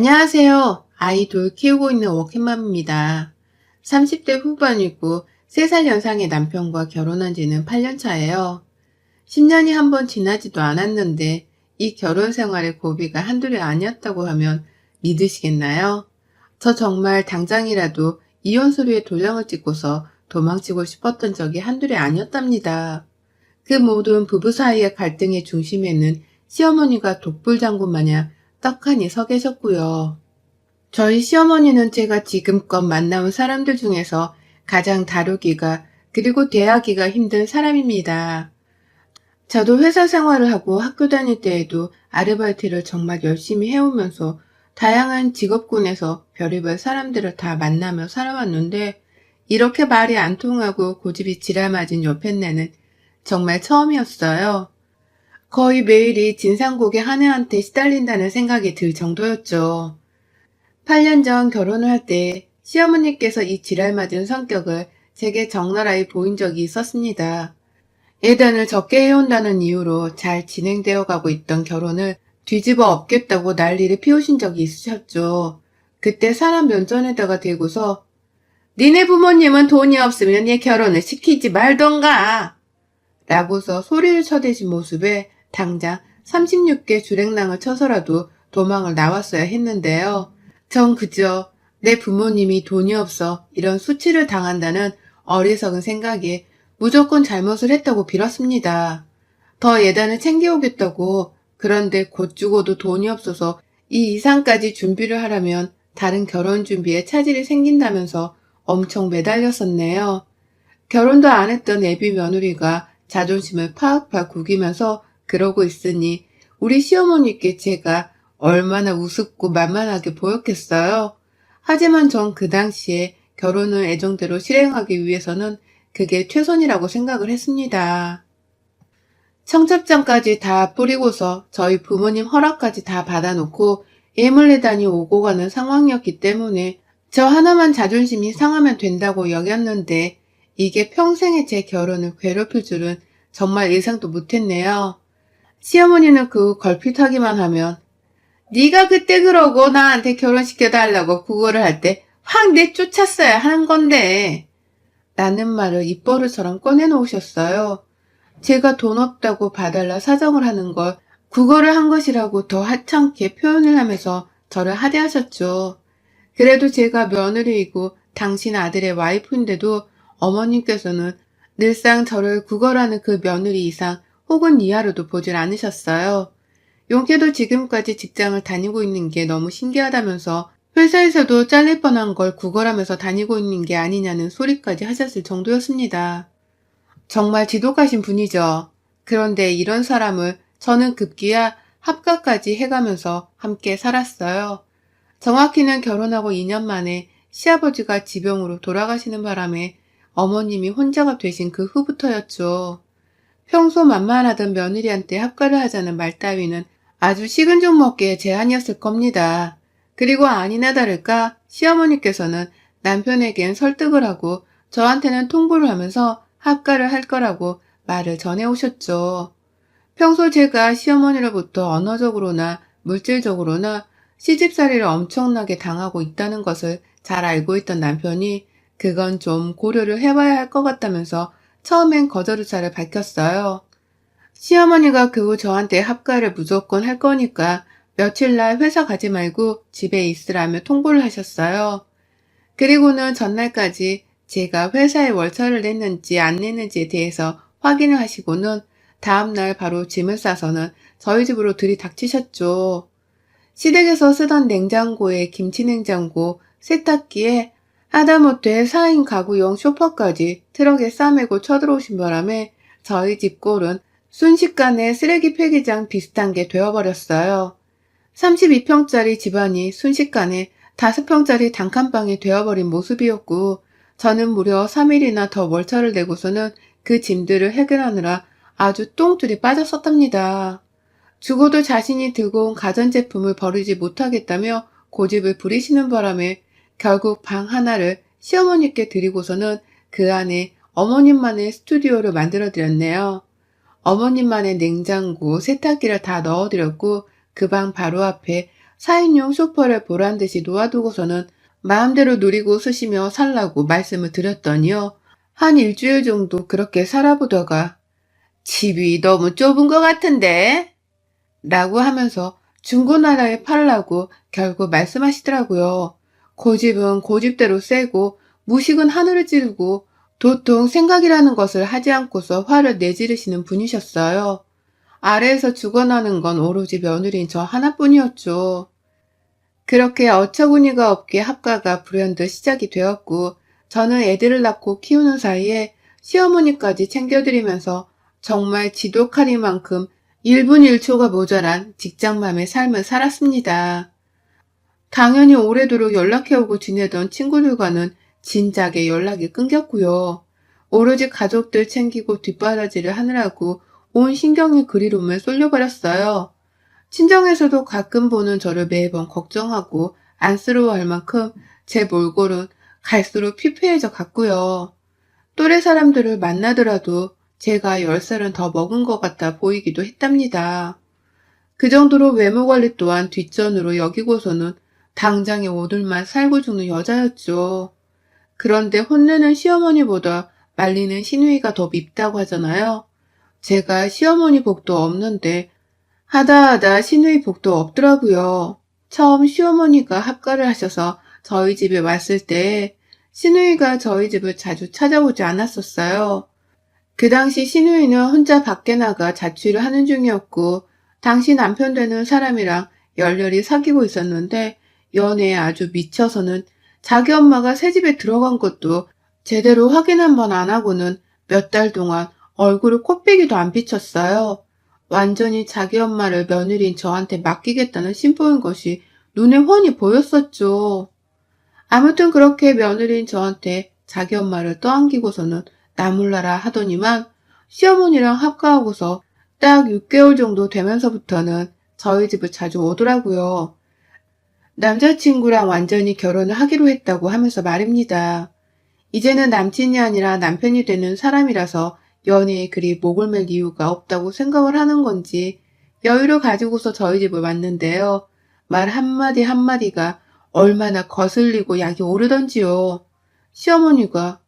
안녕하세요. 아이 둘 키우고 있는 워킹맘입니다. 30대 후반이고 3살 연상의 남편과 결혼한 지는 8년 차예요. 10년이 한 번 지나지도 않았는데 이 결혼 생활의 고비가 한둘이 아니었다고 하면 믿으시겠나요? 저 정말 당장이라도 이혼 서류에 도장을 찍고서 도망치고 싶었던 적이 한둘이 아니었답니다. 그 모든 부부 사이의 갈등의 중심에는 시어머니가 독불장군 마냥 떡하니 서 계셨고요. 저희 시어머니는 제가 지금껏 만나온 사람들 중에서 가장 다루기가 그리고 대하기가 힘든 사람입니다. 저도 회사 생활을 하고 학교 다닐 때에도 아르바이트를 정말 열심히 해오면서 다양한 직업군에서 별의별 사람들을 다 만나며 살아왔는데 이렇게 말이 안 통하고 고집이 지랄맞은 옆에내는 정말 처음이었어요. 거의 매일이 진상고개 한 해한테 시달린다는 생각이 들 정도였죠. 8년 전 결혼을 할 때 시어머니께서 이 지랄맞은 성격을 제게 적나라히 보인 적이 있었습니다. 예단을 적게 해온다는 이유로 잘 진행되어 가고 있던 결혼을 뒤집어 엎겠다고 난리를 피우신 적이 있으셨죠. 그때 사람 면전에다가 대고서 니네 부모님은 돈이 없으면 얘 결혼을 시키지 말던가 라고서 소리를 쳐대신 모습에 당장 36개 주랭랑을 쳐서라도 도망을 나왔어야 했는데요. 전 그저 내 부모님이 돈이 없어 이런 수치를 당한다는 어리석은 생각에 무조건 잘못을 했다고 빌었습니다. 더 예단을 챙겨오겠다고. 그런데 곧 죽어도 돈이 없어서 이 이상까지 준비를 하려면 다른 결혼 준비에 차질이 생긴다면서 엄청 매달렸었네요. 결혼도 안 했던 애비 며느리가 자존심을 팍팍 구기면서 그러고 있으니 우리 시어머니께 제가 얼마나 우습고 만만하게 보였겠어요. 하지만 전 그 당시에 결혼을 애정대로 실행하기 위해서는 그게 최선이라고 생각을 했습니다. 청첩장까지 다 뿌리고서 저희 부모님 허락까지 다 받아놓고 예물내단이 오고 가는 상황이었기 때문에 저 하나만 자존심이 상하면 된다고 여겼는데 이게 평생의 제 결혼을 괴롭힐 줄은 정말 예상도 못했네요. 시어머니는 그 걸핏하기만 하면 네가 그때 그러고 나한테 결혼시켜달라고 구걸을 할 때 확 내쫓았어야 하는 건데 라는 말을 입버릇처럼 꺼내놓으셨어요. 제가 돈 없다고 봐달라 사정을 하는 걸 구걸을 한 것이라고 더 하찮게 표현을 하면서 저를 하대하셨죠. 그래도 제가 며느리이고 당신 아들의 와이프인데도 어머님께서는 늘상 저를 구걸하는 그 며느리 이상 혹은 이하로도 보질 않으셨어요. 용케도 지금까지 직장을 다니고 있는 게 너무 신기하다면서 회사에서도 잘릴 뻔한 걸 구걸하면서 다니고 있는 게 아니냐는 소리까지 하셨을 정도였습니다. 정말 지독하신 분이죠. 그런데 이런 사람을 저는 급기야 합가까지 해가면서 함께 살았어요. 정확히는 결혼하고 2년 만에 시아버지가 지병으로 돌아가시는 바람에 어머님이 혼자가 되신 그 후부터였죠. 평소 만만하던 며느리한테 합가를 하자는 말 따위는 아주 식은 죽 먹기의 제안이었을 겁니다. 그리고 아니나 다를까 시어머니께서는 남편에겐 설득을 하고 저한테는 통보를 하면서 합가를 할 거라고 말을 전해오셨죠. 평소 제가 시어머니로부터 언어적으로나 물질적으로나 시집살이를 엄청나게 당하고 있다는 것을 잘 알고 있던 남편이 그건 좀 고려를 해봐야 할 것 같다면서 처음엔 거절 의사를 밝혔어요. 시어머니가 그 후 저한테 합가를 무조건 할 거니까 며칠 날 회사 가지 말고 집에 있으라며 통보를 하셨어요. 그리고는 전날까지 제가 회사에 월차를 냈는지 안 냈는지에 대해서 확인을 하시고는 다음날 바로 짐을 싸서는 저희 집으로 들이닥치셨죠. 시댁에서 쓰던 냉장고에 김치냉장고, 세탁기에 하다못해 4인 가구용 소파까지 트럭에 싸매고 쳐들어오신 바람에 저희 집 꼴은 순식간에 쓰레기 폐기장 비슷한 게 되어버렸어요. 32평짜리 집안이 순식간에 5평짜리 단칸방이 되어버린 모습이었고 저는 무려 3일이나 더 월차를 내고서는 그 짐들을 해결하느라 아주 똥줄이 빠졌었답니다. 죽어도 자신이 들고 온 가전제품을 버리지 못하겠다며 고집을 부리시는 바람에 결국 방 하나를 시어머니께 드리고서는 그 안에 어머님만의 스튜디오를 만들어드렸네요. 어머님만의 냉장고, 세탁기를 다 넣어드렸고 그 방 바로 앞에 4인용 소파를 보란듯이 놓아두고서는 마음대로 누리고 쓰시며 살라고 말씀을 드렸더니요. 한 일주일 정도 그렇게 살아보다가 집이 너무 좁은 것 같은데? 라고 하면서 중고나라에 팔라고 결국 말씀하시더라고요. 고집은 고집대로 세고 무식은 하늘을 찌르고 도통 생각이라는 것을 하지 않고서 화를 내지르시는 분이셨어요. 아래에서 죽어나는 건 오로지 며느리인 저 하나뿐이었죠. 그렇게 어처구니가 없게 합가가 불현듯 시작이 되었고 저는 애들을 낳고 키우는 사이에 시어머니까지 챙겨드리면서 정말 지독하리만큼 1분 1초가 모자란 직장맘의 삶을 살았습니다. 당연히 오래도록 연락해오고 지내던 친구들과는 진작에 연락이 끊겼고요. 오로지 가족들 챙기고 뒷바라지를 하느라고 온 신경이 그리로만 쏠려버렸어요. 친정에서도 가끔 보는 저를 매번 걱정하고 안쓰러워할 만큼 제 몰골은 갈수록 피폐해져 갔고요. 또래 사람들을 만나더라도 제가 10살은 더 먹은 것 같아 보이기도 했답니다. 그 정도로 외모 관리 또한 뒷전으로 여기고서는 당장에 오늘만 살고 죽는 여자였죠. 그런데 혼내는 시어머니보다 말리는 시누이가 더 밉다고 하잖아요. 제가 시어머니 복도 없는데 하다 시누이 복도 없더라고요. 처음 시어머니가 합가를 하셔서 저희 집에 왔을 때 시누이가 저희 집을 자주 찾아오지 않았었어요. 그 당시 시누이는 혼자 밖에 나가 자취를 하는 중이었고 당시 남편 되는 사람이랑 열렬히 사귀고 있었는데 연애에 아주 미쳐서는 자기 엄마가 새 집에 들어간 것도 제대로 확인 한 번 안 하고는 몇 달 동안 얼굴을 코빼기도 안 비쳤어요. 완전히 자기 엄마를 며느리인 저한테 맡기겠다는 심보인 것이 눈에 훤히 보였었죠. 아무튼 그렇게 며느리인 저한테 자기 엄마를 떠안기고서는 나몰라라 하더니만 시어머니랑 합가하고서 딱 6개월 정도 되면서부터는 저희 집을 자주 오더라고요. 남자친구랑 완전히 결혼을 하기로 했다고 하면서 말입니다. 이제는 남친이 아니라 남편이 되는 사람이라서 연애에 그리 목을 맬 이유가 없다고 생각을 하는 건지 여유를 가지고서 저희 집을 왔는데요. 말 한마디 한마디가 얼마나 거슬리고 약이 오르던지요. 시어머니가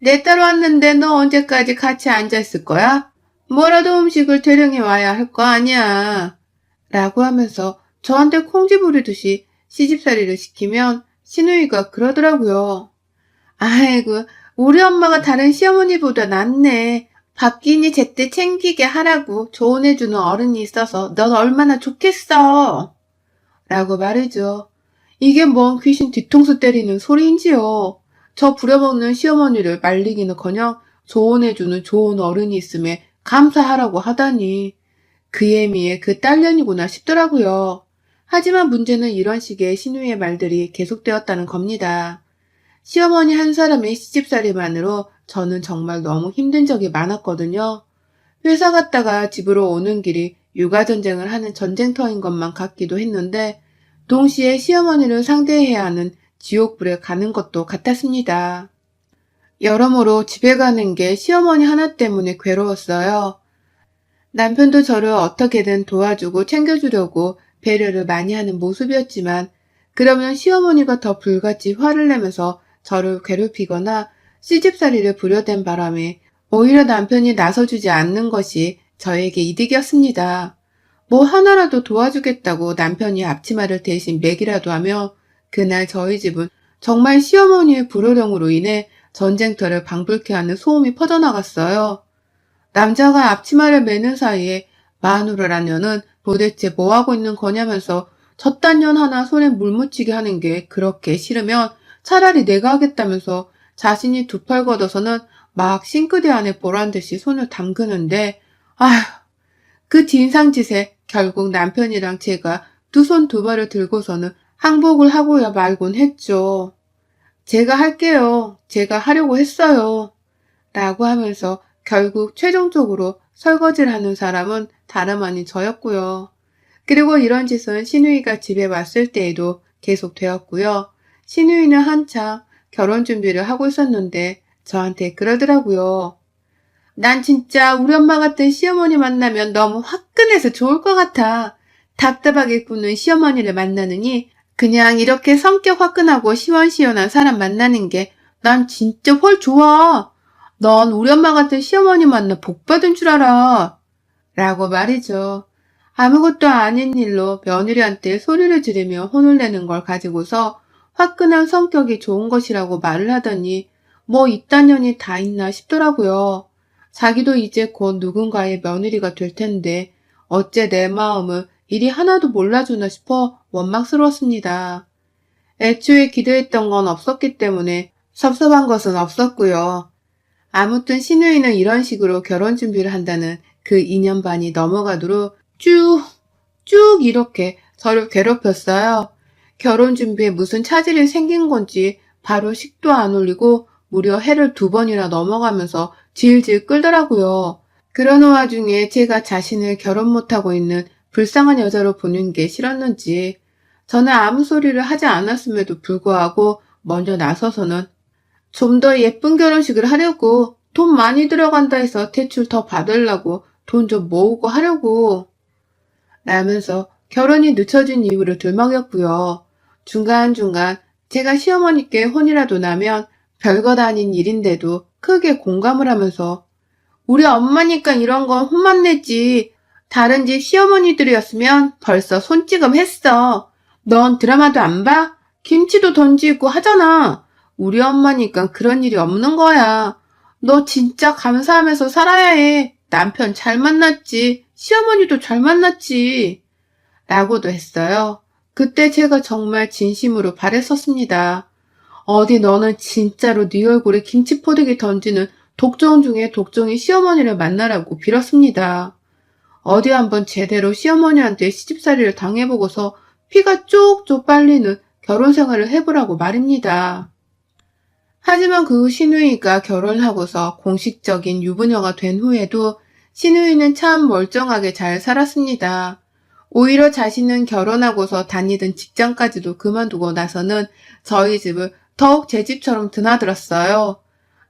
내 딸 왔는데 너 언제까지 같이 앉아있을 거야? 뭐라도 음식을 대령해 와야 할 거 아니야. 라고 하면서 저한테 콩쥐 부리듯이 시집살이를 시키면 시누이가 그러더라고요. 아이고, 우리 엄마가 다른 시어머니보다 낫네. 밥기니 제때 챙기게 하라고 조언해주는 어른이 있어서 넌 얼마나 좋겠어. 라고 말이죠. 이게 뭔 귀신 뒤통수 때리는 소리인지요. 저 부려먹는 시어머니를 말리기는커녕 조언해주는 좋은 어른이 있음에 감사하라고 하다니. 그 애미의 그 딸년이구나 싶더라고요. 하지만 문제는 이런 식의 시누이의 말들이 계속되었다는 겁니다. 시어머니 한 사람의 시집살이만으로 저는 정말 너무 힘든 적이 많았거든요. 회사 갔다가 집으로 오는 길이 육아전쟁을 하는 전쟁터인 것만 같기도 했는데 동시에 시어머니를 상대해야 하는 지옥불에 가는 것도 같았습니다. 여러모로 집에 가는 게 시어머니 하나 때문에 괴로웠어요. 남편도 저를 어떻게든 도와주고 챙겨주려고 배려를 많이 하는 모습이었지만 그러면 시어머니가 더 불같이 화를 내면서 저를 괴롭히거나 시집살이를 부려댄 바람에 오히려 남편이 나서주지 않는 것이 저에게 이득이었습니다. 뭐 하나라도 도와주겠다고 남편이 앞치마를 대신 매기라도 하며 그날 저희 집은 정말 시어머니의 불호령으로 인해 전쟁터를 방불케 하는 소음이 퍼져나갔어요. 남자가 앞치마를 매는 사이에 마누라란 년은 도대체 뭐하고 있는 거냐면서 저딴 년 하나 손에 물 묻히게 하는 게 그렇게 싫으면 차라리 내가 하겠다면서 자신이 두 팔 걷어서는 막 싱크대 안에 보란듯이 손을 담그는데 아휴 그 진상짓에 결국 남편이랑 제가 두 손 두 발을 들고서는 항복을 하고야 말곤 했죠. 제가 할게요. 제가 하려고 했어요. 라고 하면서 결국 최종적으로 설거지를 하는 사람은 다름 아닌 저였고요. 그리고 이런 짓은 시누이가 집에 왔을 때에도 계속 되었고요. 시누이는 한창 결혼 준비를 하고 있었는데 저한테 그러더라고요. 난 진짜 우리 엄마 같은 시어머니 만나면 너무 화끈해서 좋을 것 같아. 답답하게 구는 시어머니를 만나느니 그냥 이렇게 성격 화끈하고 시원시원한 사람 만나는 게 난 진짜 훨 좋아. 넌 우리 엄마 같은 시어머니 만나 복 받은 줄 알아. 라고 말이죠. 아무것도 아닌 일로 며느리한테 소리를 지르며 혼을 내는 걸 가지고서 화끈한 성격이 좋은 것이라고 말을 하더니 뭐 이딴 년이 다 있나 싶더라고요. 자기도 이제 곧 누군가의 며느리가 될 텐데 어째 내 마음을 이리 하나도 몰라주나 싶어 원망스러웠습니다. 애초에 기대했던 건 없었기 때문에 섭섭한 것은 없었고요. 아무튼 시누이는 이런 식으로 결혼 준비를 한다는 그 2년 반이 넘어가도록 쭉 이렇게 저를 괴롭혔어요. 결혼 준비에 무슨 차질이 생긴 건지 바로 식도 안 올리고 무려 해를 2번이나 넘어가면서 질질 끌더라고요. 그러는 와중에 제가 자신을 결혼 못하고 있는 불쌍한 여자로 보는 게 싫었는지 저는 아무 소리를 하지 않았음에도 불구하고 먼저 나서서는 좀 더 예쁜 결혼식을 하려고 돈 많이 들어간다 해서 대출 더 받으려고 돈 좀 모으고 하려고 라면서 결혼이 늦춰진 이유를 들먹였고요. 중간중간 제가 시어머니께 혼이라도 나면 별것 아닌 일인데도 크게 공감을 하면서 우리 엄마니까 이런 건 혼만 내지 다른 집 시어머니들이었으면 벌써 손찌검 했어. 넌 드라마도 안 봐? 김치도 던지고 하잖아. 우리 엄마니까 그런 일이 없는 거야. 너 진짜 감사하면서 살아야 해. 남편 잘 만났지. 시어머니도 잘 만났지. 라고도 했어요. 그때 제가 정말 진심으로 바랬었습니다. 어디 너는 진짜로 네 얼굴에 김치포대기 던지는 독종 중에 독종이 시어머니를 만나라고 빌었습니다. 어디 한번 제대로 시어머니한테 시집살이를 당해보고서 피가 쪽쪽 빨리는 결혼 생활을 해보라고 말입니다. 하지만 그 시누이가 결혼하고서 공식적인 유부녀가 된 후에도 시누이는 참 멀쩡하게 잘 살았습니다. 오히려 자신은 결혼하고서 다니던 직장까지도 그만두고 나서는 저희 집을 더욱 제 집처럼 드나들었어요.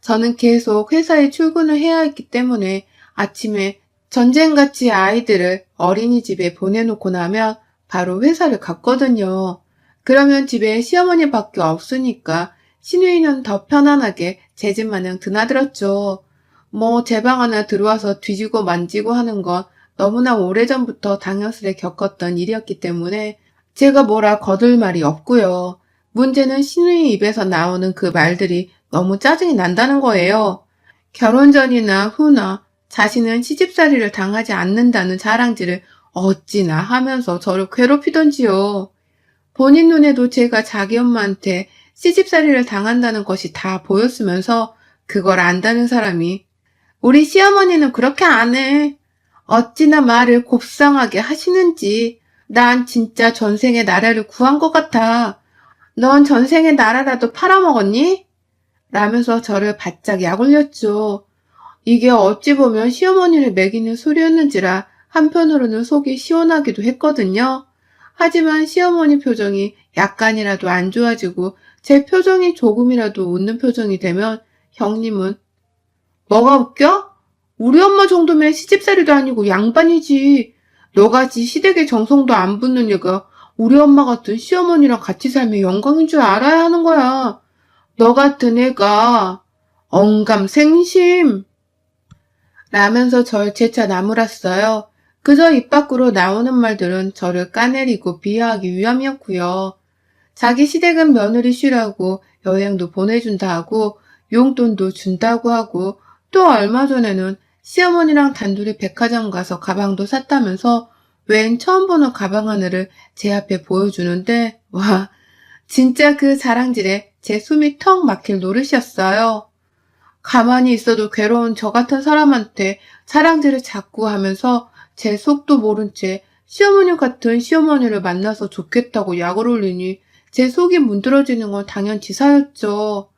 저는 계속 회사에 출근을 해야 했기 때문에 아침에 전쟁같이 아이들을 어린이집에 보내놓고 나면 바로 회사를 갔거든요. 그러면 집에 시어머니밖에 없으니까 시누이는 더 편안하게 제 집 마냥 드나들었죠. 뭐 제 방 하나 들어와서 뒤지고 만지고 하는 건 너무나 오래전부터 당연스레 겪었던 일이었기 때문에 제가 뭐라 거들 말이 없고요. 문제는 시누이 입에서 나오는 그 말들이 너무 짜증이 난다는 거예요. 결혼 전이나 후나 자신은 시집살이를 당하지 않는다는 자랑질을 어찌나 하면서 저를 괴롭히던지요. 본인 눈에도 제가 자기 엄마한테 시집살이를 당한다는 것이 다 보였으면서 그걸 안다는 사람이 우리 시어머니는 그렇게 안 해. 어찌나 말을 곱상하게 하시는지 난 진짜 전생에 나라를 구한 것 같아. 넌 전생에 나라라도 팔아먹었니? 라면서 저를 바짝 약올렸죠. 이게 어찌 보면 시어머니를 매기는 소리였는지라 한편으로는 속이 시원하기도 했거든요. 하지만 시어머니 표정이 약간이라도 안 좋아지고 제 표정이 조금이라도 웃는 표정이 되면 형님은 뭐가 웃겨? 우리 엄마 정도면 시집살이도 아니고 양반이지. 너같이 시댁의 정성도 안 붙는 얘가 우리 엄마 같은 시어머니랑 같이 살면 영광인 줄 알아야 하는 거야. 너 같은 애가 언감생심 라면서 절 재차 나무랐어요. 그저 입 밖으로 나오는 말들은 저를 까내리고 비하하기 위함이었고요. 자기 시댁은 며느리 쉬라고 여행도 보내준다 하고 용돈도 준다고 하고 또 얼마 전에는 시어머니랑 단둘이 백화점 가서 가방도 샀다면서 웬 처음 보는 가방 하나를 제 앞에 보여주는데 와 진짜 그 자랑질에 제 숨이 턱 막힐 노릇이었어요. 가만히 있어도 괴로운 저 같은 사람한테 자랑질을 자꾸 하면서 제 속도 모른 채 시어머니 같은 시어머니를 만나서 좋겠다고 약을 올리니 제 속이 문드러지는 건 당연지사였죠.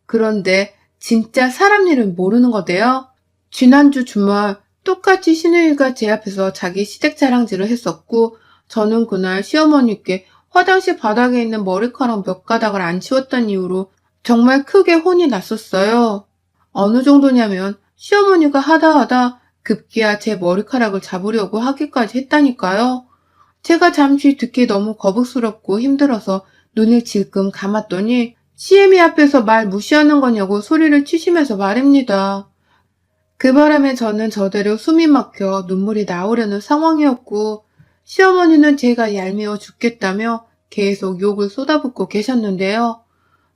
그런데 진짜 사람 일은 모르는 거대요. 지난주 주말 똑같이 시누이가 제 앞에서 자기 시댁 자랑질을 했었고 저는 그날 시어머니께 화장실 바닥에 있는 머리카락 몇 가닥을 안 치웠던 이유로 정말 크게 혼이 났었어요. 어느 정도냐면 시어머니가 하다 급기야 제 머리카락을 잡으려고 하기까지 했다니까요. 제가 잠시 듣기 너무 거북스럽고 힘들어서 눈을 질끔 감았더니 CM이 앞에서 말 무시하는 거냐고 소리를 치시면서 말입니다. 그 바람에 저는 저대로 숨이 막혀 눈물이 나오려는 상황이었고 시어머니는 제가 얄미워 죽겠다며 계속 욕을 쏟아붓고 계셨는데요.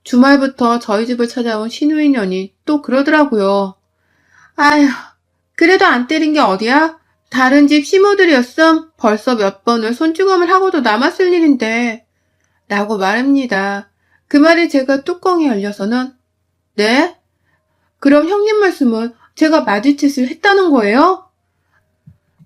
주말부터 저희 집을 찾아온 시누이년이 또 그러더라고요. 아휴, 그래도 안 때린 게 어디야? 다른 집 시모들이었음 벌써 몇 번을 손찌검을 하고도 남았을 일인데 라고 말합니다. 그 말에 제가 뚜껑이 열려서는 네? 그럼 형님 말씀은 제가 마주짓을 했다는 거예요?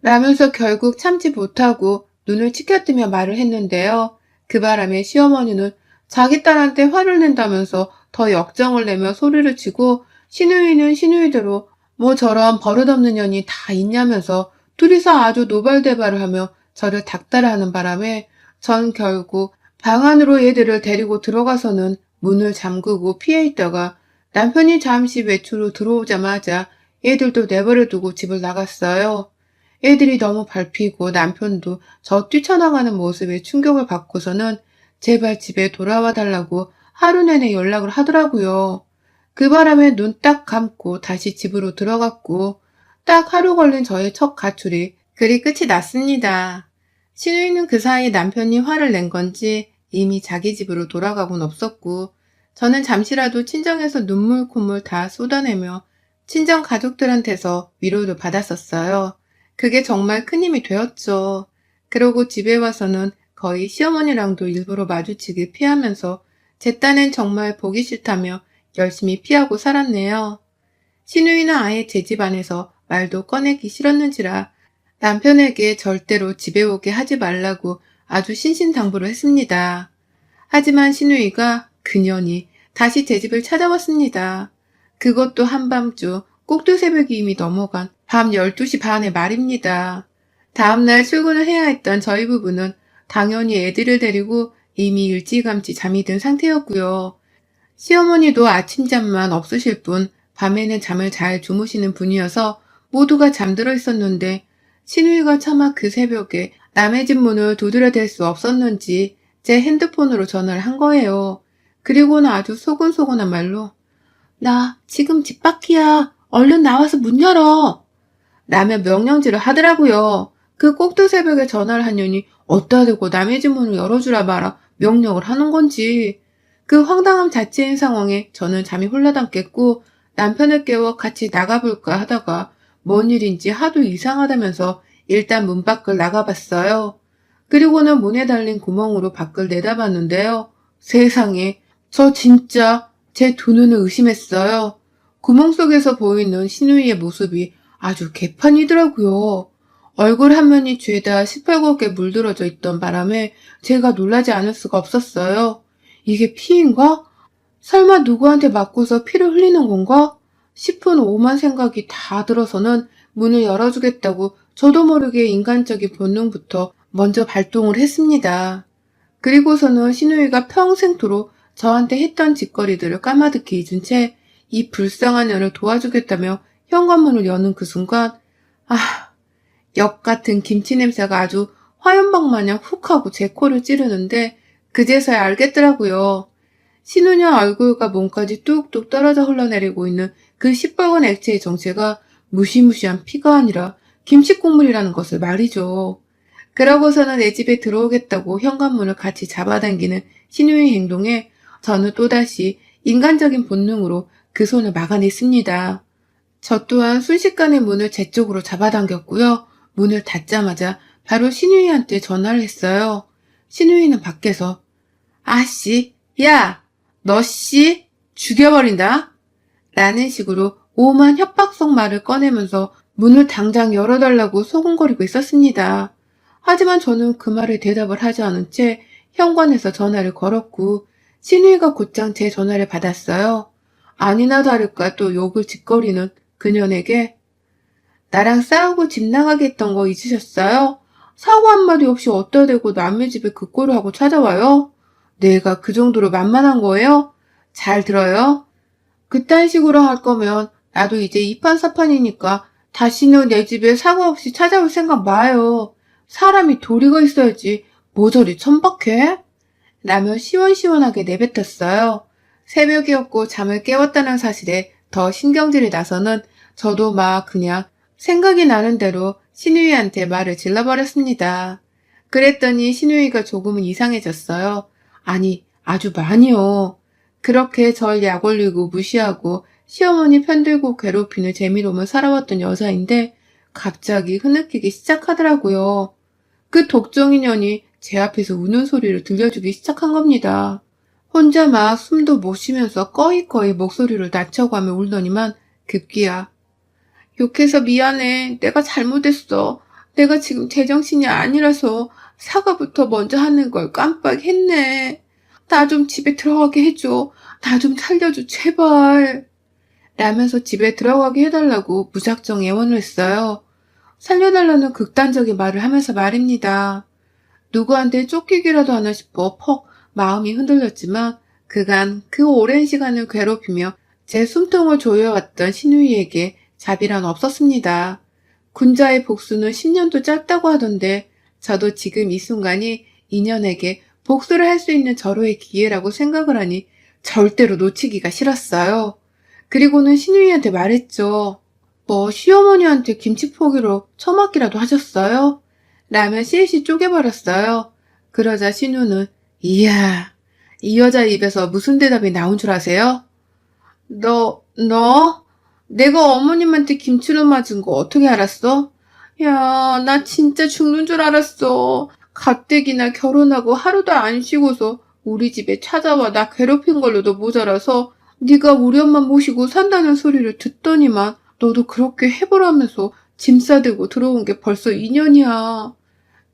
라면서 결국 참지 못하고 눈을 치켜뜨며 말을 했는데요. 그 바람에 시어머니는 자기 딸한테 화를 낸다면서 더 역정을 내며 소리를 치고 시누이는 시누이대로 뭐 저런 버릇없는 년이 다 있냐면서 둘이서 아주 노발대발을 하며 저를 닥달을 하는 바람에 전 결국 방 안으로 얘들을 데리고 들어가서는 문을 잠그고 피해 있다가 남편이 잠시 외출로 들어오자마자 애들도 내버려 두고 집을 나갔어요. 애들이 너무 밟히고 남편도 저 뛰쳐나가는 모습에 충격을 받고서는 제발 집에 돌아와 달라고 하루 내내 연락을 하더라고요. 그 바람에 눈 딱 감고 다시 집으로 들어갔고 딱 하루 걸린 저의 첫 가출이 그리 끝이 났습니다. 신우이는 그 사이 남편이 화를 낸 건지 이미 자기 집으로 돌아가곤 없었고 저는 잠시라도 친정에서 눈물 콧물 다 쏟아내며 친정 가족들한테서 위로를 받았었어요. 그게 정말 큰 힘이 되었죠. 그러고 집에 와서는 거의 시어머니랑도 일부러 마주치길 피하면서 제 딴엔 정말 보기 싫다며 열심히 피하고 살았네요. 시누이는 아예 제 집 안에서 말도 꺼내기 싫었는지라 남편에게 절대로 집에 오게 하지 말라고 아주 신신당부를 했습니다. 하지만 시누이가 그년이 다시 제 집을 찾아왔습니다. 그것도 한밤중 꼭두새벽이 이미 넘어간 밤 12시 반의 말입니다. 다음날 출근을 해야 했던 저희 부부는 당연히 애들을 데리고 이미 일찌감치 잠이 든 상태였고요. 시어머니도 아침잠만 없으실 뿐 밤에는 잠을 잘 주무시는 분이어서 모두가 잠들어 있었는데 시누이가 차마 그 새벽에 남의 집 문을 두드려댈 수 없었는지 제 핸드폰으로 전화를 한 거예요. 그리고는 아주 소곤소곤한 말로 나 지금 집 밖이야. 얼른 나와서 문 열어. 라며 명령질을 하더라고요. 그 꼭두 새벽에 전화를 하려니 어디다 대고 남의 집 문을 열어주라 마라 명령을 하는 건지. 그 황당함 자체인 상황에 저는 잠이 홀라당겼고 남편을 깨워 같이 나가볼까 하다가 뭔 일인지 하도 이상하다면서 일단 문 밖을 나가봤어요. 그리고는 문에 달린 구멍으로 밖을 내다봤는데요. 세상에, 저 진짜 제 두 눈을 의심했어요. 구멍 속에서 보이는 시누이의 모습이 아주 개판이더라고요. 얼굴 한 면이 죄다 시뻘겋게 물들어져 있던 바람에 제가 놀라지 않을 수가 없었어요. 이게 피인가? 설마 누구한테 맞고서 피를 흘리는 건가? 싶은 오만 생각이 다 들어서는 문을 열어주겠다고 저도 모르게 인간적인 본능부터 먼저 발동을 했습니다. 그리고서는 시누이가 평생토록 저한테 했던 짓거리들을 까마득히 잊은 채 이 불쌍한 년을 도와주겠다며 현관문을 여는 그 순간 역 같은 김치 냄새가 아주 화염방 마냥 훅 하고 제 코를 찌르는데 그제서야 알겠더라고요. 신우년 얼굴과 몸까지 뚝뚝 떨어져 흘러내리고 있는 그 시뻘건 액체의 정체가 무시무시한 피가 아니라 김치 국물이라는 것을 말이죠. 그러고서는 내 집에 들어오겠다고 현관문을 같이 잡아당기는 신우의 행동에 저는 또다시 인간적인 본능으로 그 손을 막아냈습니다. 저 또한 순식간에 문을 제 쪽으로 잡아당겼고요. 문을 닫자마자 바로 신우이한테 전화를 했어요. 신우이는 밖에서 아씨, 야, 너씨 죽여버린다 라는 식으로 오만 협박성 말을 꺼내면서 문을 당장 열어달라고 소곤거리고 있었습니다. 하지만 저는 그 말에 대답을 하지 않은 채 현관에서 전화를 걸었고 신우이가 곧장 제 전화를 받았어요. 아니나 다를까 또 욕을 짓거리는 그년에게 나랑 싸우고 집 나가게 했던 거 잊으셨어요? 사고 한마디 없이 어디다 대고 남의 집에 그 꼴을 하고 찾아와요? 내가 그 정도로 만만한 거예요? 잘 들어요? 그딴 식으로 할 거면 나도 이제 이판사판이니까 다시는 내 집에 사고 없이 찾아올 생각 마요. 사람이 도리가 있어야지 뭐 저리 천박해? 라며 시원시원하게 내뱉었어요. 새벽이었고 잠을 깨웠다는 사실에 더 신경질이 나서는 저도 막 그냥 생각이 나는 대로 신우이한테 말을 질러버렸습니다. 그랬더니 신우이가 조금은 이상해졌어요. 아니, 아주 많이요. 그렇게 절 약올리고 무시하고 시어머니 편들고 괴롭히는 재미로만 살아왔던 여자인데 갑자기 흐느끼기 시작하더라고요. 그 독종인연이 제 앞에서 우는 소리를 들려주기 시작한 겁니다. 혼자 막 숨도 못 쉬면서 꺼이꺼이 목소리를 낮춰가며 울더니만 급기야 욕해서 미안해. 내가 잘못했어. 내가 지금 제정신이 아니라서 사과부터 먼저 하는 걸 깜빡했네. 나 좀 집에 들어가게 해줘. 나 좀 살려줘, 제발. 라면서 집에 들어가게 해달라고 무작정 애원을 했어요. 살려달라는 극단적인 말을 하면서 말입니다. 누구한테 쫓기기라도 하나 싶어 퍽 마음이 흔들렸지만 그간 그 오랜 시간을 괴롭히며 제 숨통을 조여왔던 신우이에게 자비란 없었습니다. 군자의 복수는 10년도 짧다고 하던데 저도 지금 이 순간이 인연에게 복수를 할 수 있는 절호의 기회라고 생각을 하니 절대로 놓치기가 싫었어요. 그리고는 신우이한테 말했죠. 뭐 시어머니한테 김치 포기로 처맞기라도 하셨어요? 라며 실시 쪼개버렸어요. 그러자 신우는 이야, 이 여자 입에서 무슨 대답이 나온 줄 아세요? 너? 내가 어머님한테 김치로 맞은 거 어떻게 알았어? 야, 나 진짜 죽는 줄 알았어. 가뜩이나 결혼하고 하루도 안 쉬고서 우리 집에 찾아와 나 괴롭힌 걸로도 모자라서 네가 우리 엄마 모시고 산다는 소리를 듣더니만 너도 그렇게 해보라면서 짐 싸들고 들어온 게 벌써 2년이야.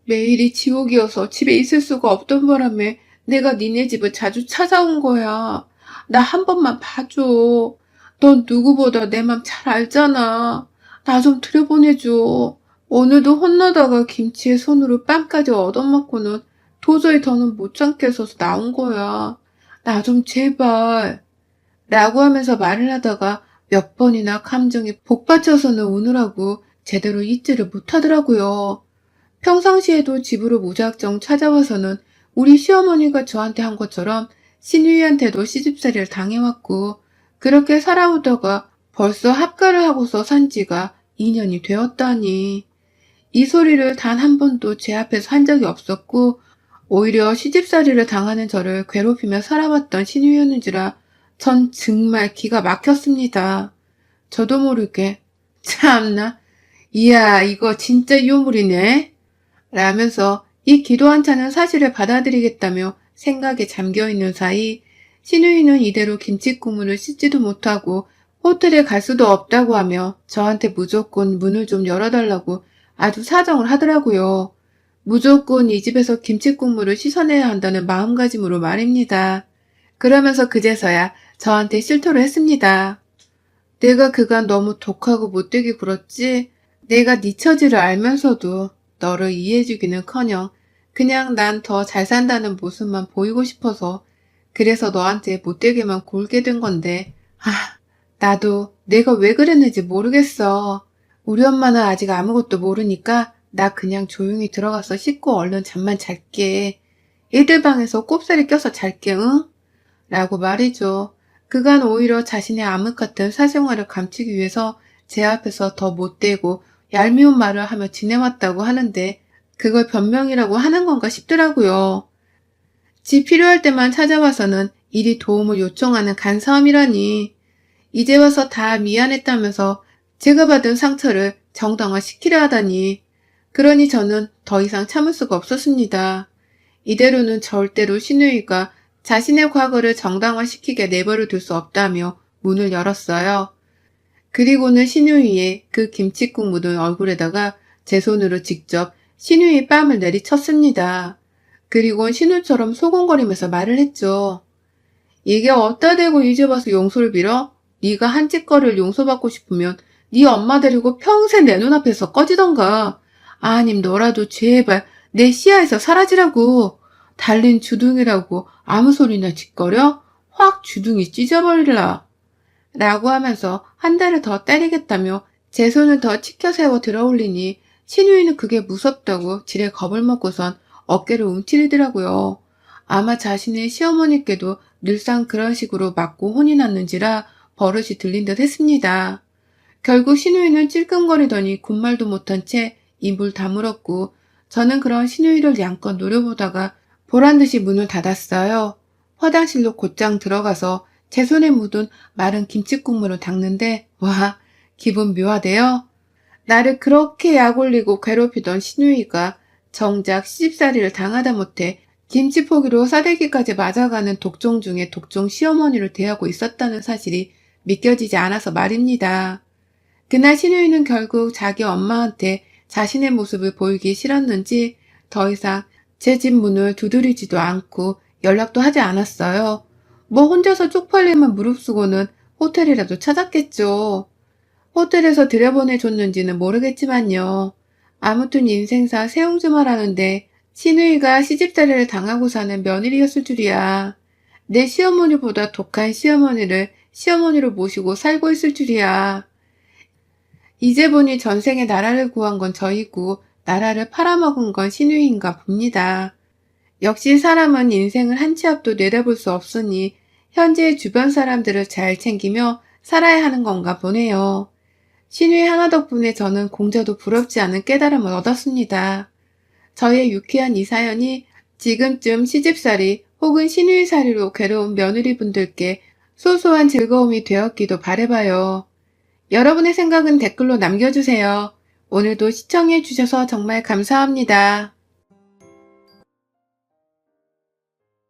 매일이 지옥이어서 집에 있을 수가 없던 바람에 내가 니네 집을 자주 찾아온 거야. 나 한 번만 봐줘. 넌 누구보다 내 맘 잘 알잖아. 나 좀 들여보내줘. 오늘도 혼나다가 김치에 손으로 뺨까지 얻어맞고는 도저히 더는 못 참겠어서 나온 거야. 나 좀 제발. 라고 하면서 말을 하다가 몇 번이나 감정이 복받쳐서는 우느라고 제대로 잊지를 못하더라고요. 평상시에도 집으로 무작정 찾아와서는 우리 시어머니가 저한테 한 것처럼 신우이한테도 시집살이를 당해왔고 그렇게 살아오다가 벌써 합가를 하고서 산 지가 2년이 되었다니. 이 소리를 단 한 번도 제 앞에서 한 적이 없었고 오히려 시집살이를 당하는 저를 괴롭히며 살아왔던 신우이였는지라 전 정말 기가 막혔습니다. 저도 모르게 참나 이야 이거 진짜 유물이네 라면서 이 기도 한차는 사실을 받아들이겠다며 생각에 잠겨있는 사이 신우이는 이대로 김치 국물을 씻지도 못하고 호텔에 갈 수도 없다고 하며 저한테 무조건 문을 좀 열어달라고 아주 사정을 하더라고요. 무조건 이 집에서 김치 국물을 씻어내야 한다는 마음가짐으로 말입니다. 그러면서 그제서야 저한테 실토를 했습니다. 내가 그간 너무 독하고 못되게 굴었지 내가 네 처지를 알면서도 너를 이해해주기는커녕 그냥 난 더 잘 산다는 모습만 보이고 싶어서 그래서 너한테 못되게만 굴게 된 건데 나도 내가 왜 그랬는지 모르겠어. 우리 엄마는 아직 아무것도 모르니까 나 그냥 조용히 들어가서 씻고 얼른 잠만 잘게. 애들 방에서 꼽사리 껴서 잘게 응? 라고 말이죠. 그간 오히려 자신의 암흑 같은 사생활을 감추기 위해서 제 앞에서 더 못되고 얄미운 말을 하며 지내왔다고 하는데 그걸 변명이라고 하는 건가 싶더라고요. 집 필요할 때만 찾아와서는 이리 도움을 요청하는 간사함이라니. 이제 와서 다 미안했다면서 제가 받은 상처를 정당화시키려 하다니. 그러니 저는 더 이상 참을 수가 없었습니다. 이대로는 절대로 신우이가 자신의 과거를 정당화시키게 내버려 둘 수 없다며 문을 열었어요. 그리고는 신우이의 그 김칫국 묻은 얼굴에다가 제 손으로 직접 신우이 뺨을 내리쳤습니다. 그리고 신우처럼 소곤거리면서 말을 했죠. 이게 어디다 대고 이제 와서 용서를 빌어? 네가 한 짓거리를 용서받고 싶으면 네 엄마 데리고 평생 내 눈앞에서 꺼지던가. 아님 너라도 제발 내 시야에서 사라지라고. 달린 주둥이라고 아무 소리나 짓거려? 확 주둥이 찢어버릴라. 라고 하면서 한 대를 더 때리겠다며 제 손을 더 치켜 세워 들어올리니 신우이는 그게 무섭다고 지레 겁을 먹고선 어깨를 움츠리더라고요. 아마 자신의 시어머니께도 늘상 그런 식으로 맞고 혼이 났는지라 버릇이 들린 듯 했습니다. 결국 신우이는 찔끔거리더니 군말도 못한 채 입을 다물었고 저는 그런 신우이를 양껏 노려보다가 보란듯이 문을 닫았어요. 화장실로 곧장 들어가서 제 손에 묻은 마른 김치국물을 닦는데 와, 기분 묘하대요. 나를 그렇게 약올리고 괴롭히던 신우이가 정작 시집살이를 당하다 못해 김치포기로 싸대기까지 맞아가는 독종 중에 독종 시어머니를 대하고 있었다는 사실이 믿겨지지 않아서 말입니다. 그날 신우이는 결국 자기 엄마한테 자신의 모습을 보이기 싫었는지 더 이상 제 집 문을 두드리지도 않고 연락도 하지 않았어요. 뭐 혼자서 쪽팔림을 무릅쓰고는 호텔이라도 찾았겠죠. 호텔에서 들여보내줬는지는 모르겠지만요. 아무튼 인생사 세옹주말 하는데 신우이가 시집살이를 당하고 사는 며느리였을 줄이야. 내 시어머니보다 독한 시어머니를 시어머니로 모시고 살고 있을 줄이야. 이제 보니 전생에 나라를 구한 건 저이고 나라를 팔아먹은 건 신우이인가 봅니다. 역시 사람은 인생을 한 치 앞도 내다볼 수 없으니 현재의 주변 사람들을 잘 챙기며 살아야 하는 건가 보네요. 신우이 하나 덕분에 저는 공자도 부럽지 않은 깨달음을 얻었습니다. 저의 유쾌한 이 사연이 지금쯤 시집살이 혹은 신우이살이로 괴로운 며느리분들께 소소한 즐거움이 되었기도 바라봐요. 여러분의 생각은 댓글로 남겨주세요. 오늘도 시청해주셔서 정말 감사합니다.